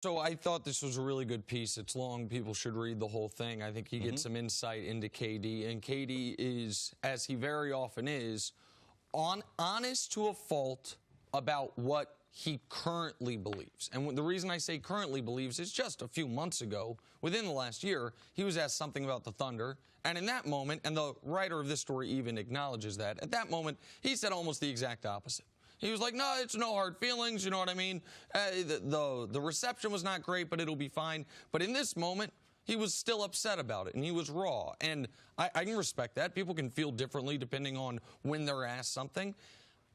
So I thought this was a really good piece. It's long. People should read the whole thing. I think he gets some insight into KD. And KD is, as he very often is, honest to a fault about what he currently believes. And the reason I say currently believes is just a few months ago, within the last year, he was asked something about the Thunder. And in that moment, and the writer of this story even acknowledges that, at that moment, he said almost the exact opposite. He was like, no, it's no hard feelings, you know what I mean? The reception was not great, but it'll be fine. But in this moment, he was still upset about it, and he was raw. And I can respect that. People can feel differently depending on when they're asked something.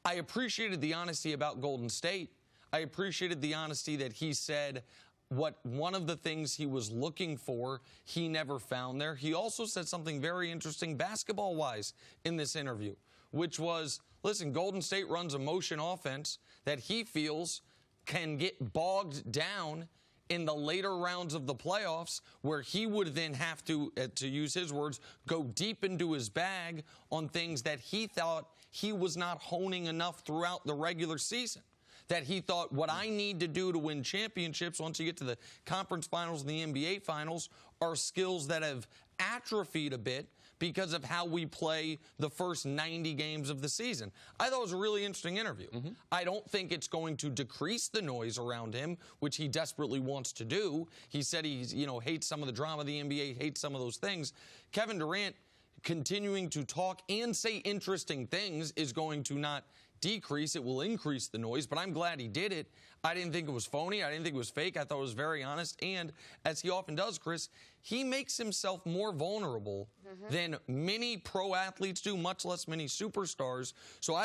I appreciated the honesty about Golden State. I appreciated the honesty that he said what one of the things he was looking for, he never found there. He also said something very interesting basketball-wise in this interview, which was, listen, Golden State runs a motion offense that he feels can get bogged down in the later rounds of the playoffs, where he would then have to use his words, go deep into his bag on things that he thought he was not honing enough throughout the regular season. That he thought, what I need to do to win championships once you get to the conference finals and the NBA finals are skills that have atrophied a bit because of how we play the first 90 games of the season. I thought it was a really interesting interview. I don't think it's going to decrease the noise around him, which he desperately wants to do. He said he hates some of the drama of the NBA, hates some of those things. Kevin Durant continuing to talk and say interesting things is going to not decrease. It will increase the noise, but I'm glad he did it. I didn't think it was phony. I didn't think it was fake. I thought it was very honest. And as he often does, Chris, he makes himself more vulnerable than many pro athletes do, much less many superstars. So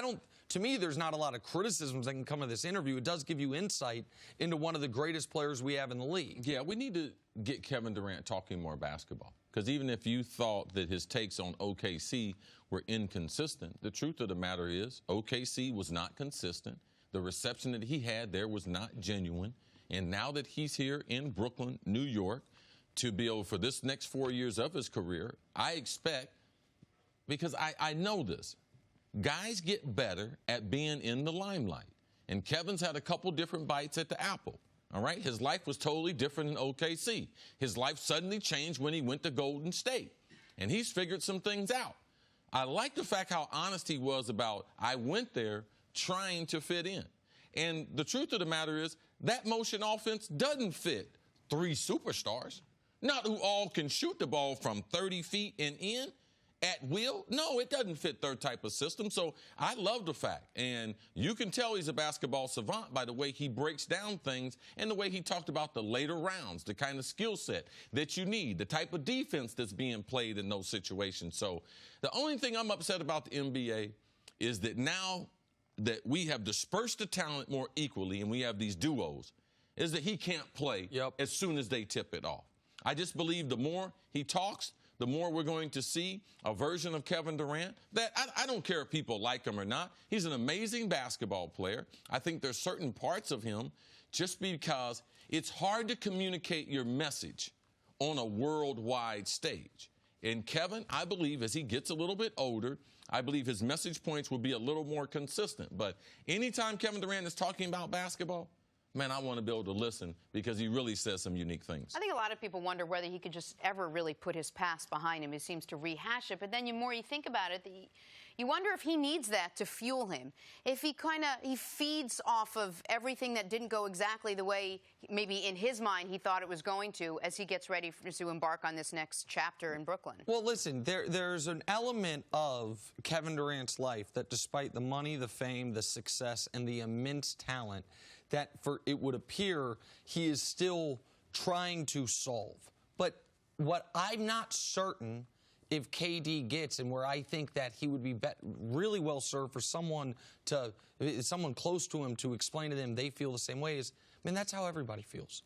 to me, there's not a lot of criticisms that can come of this interview. It does give you insight into one of the greatest players we have in the league. Yeah, we need to get Kevin Durant talking more basketball. Because even if you thought that his takes on OKC were inconsistent, the truth of the matter is OKC was not consistent. The reception that he had there was not genuine. And now that he's here in Brooklyn, New York, to be able for this next 4 years of his career, I expect, because I know this, guys get better at being in the limelight. And Kevin's had a couple different bites at the apple. All right, his life was totally different in OKC. His life suddenly changed when he went to Golden State, and he's figured some things out. I like the fact how honest he was about, I went there trying to fit in. And the truth of the matter is that motion offense doesn't fit 3 superstars, not who all can shoot the ball from 30 feet and in at will. No, it doesn't fit their type of system. So I love the fact. And you can tell he's a basketball savant by the way he breaks down things and the way he talked about the later rounds, the kind of skill set that you need, the type of defense that's being played in those situations. So the only thing I'm upset about the NBA is that now that we have dispersed the talent more equally and we have these duos, is that he can't play as soon as they tip it off. I just believe the more he talks, the more we're going to see a version of Kevin Durant that I don't care if people like him or not. He's an amazing basketball player. I think there's certain parts of him just because it's hard to communicate your message on a worldwide stage. And Kevin, I believe as he gets a little bit older, I believe his message points will be a little more consistent. But anytime Kevin Durant is talking about basketball, man, I want to be able to listen because he really says some unique things. I think a lot of people wonder whether he could just ever really put his past behind him. He seems to rehash it. But then the more you think about it, you wonder if he needs that to fuel him. If he feeds off of everything that didn't go exactly the way maybe in his mind he thought it was going to as he gets ready to embark on this next chapter in Brooklyn. Well, listen, there's an element of Kevin Durant's life that despite the money, the fame, the success, and the immense talent, that it would appear he is still trying to solve. But what I'm not certain if KD gets, and where I think that he would be really well served for someone close to him to explain to them they feel the same way is, I mean, that's how everybody feels.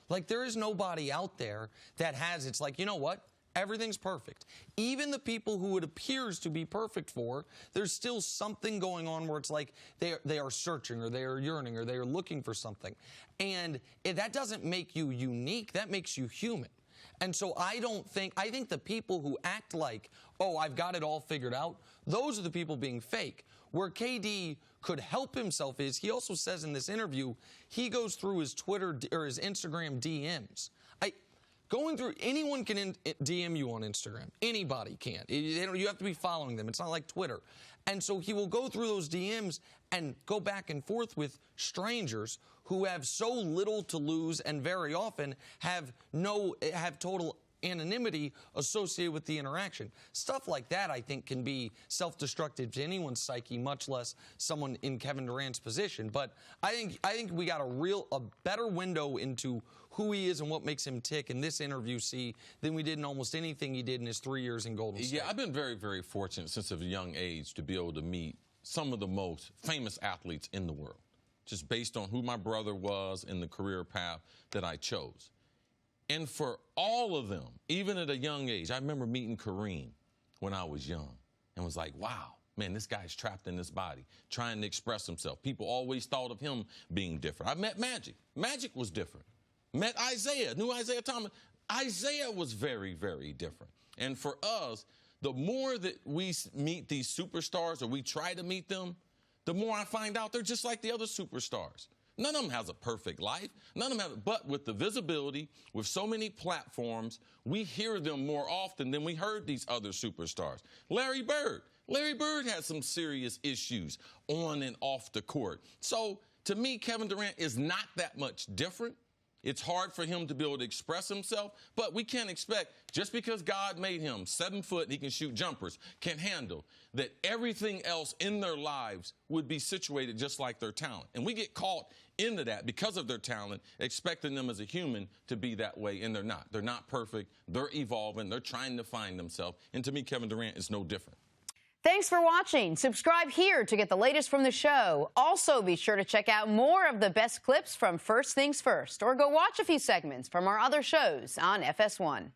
Like, there is nobody out there that it's like, you know what? Everything's perfect. Even the people who it appears to be perfect for, there's still something going on where it's like they are searching or they are yearning or they are looking for something. And that doesn't make you unique. That makes you human. And so I think the people who act like, oh, I've got it all figured out, those are the people being fake. Where KD could help himself is, he also says in this interview, he goes through his Twitter or his Instagram DMs. Going through, anyone can DM you on Instagram. Anybody can. You have to be following them. It's not like Twitter. And so he will go through those DMs and go back and forth with strangers who have so little to lose and very often have total anonymity associated with the interaction. Stuff like that, I think, can be self-destructive to anyone's psyche, much less someone in Kevin Durant's position. But I think we got a better window into who he is and what makes him tick in this interview, than we did in almost anything he did in his 3 years in Golden State. Yeah, I've been very, very fortunate since a young age to be able to meet some of the most famous athletes in the world, just based on who my brother was and the career path that I chose. And for all of them, even at a young age, I remember meeting Kareem when I was young and was like, wow, man, this guy's trapped in this body, trying to express himself. People always thought of him being different. I met Magic. Magic was different. Met Isaiah, knew Isaiah Thomas. Isaiah was very, very different. And for us, the more that we meet these superstars or we try to meet them, the more I find out they're just like the other superstars. None of them has a perfect life. None of them have, but with the visibility, with so many platforms, we hear them more often than we heard these other superstars. Larry Bird. Larry Bird had some serious issues on and off the court. So to me, Kevin Durant is not that much different. It's hard for him to be able to express himself, but we can't expect, just because God made him 7 foot and he can shoot jumpers, can handle, that everything else in their lives would be situated just like their talent. And we get caught into that because of their talent, expecting them as a human to be that way, and they're not. They're not perfect. They're evolving. They're trying to find themselves. And to me, Kevin Durant is no different. Thanks for watching. Subscribe here to get the latest from the show. Also, be sure to check out more of the best clips from First Things First, or go watch a few segments from our other shows on FS1.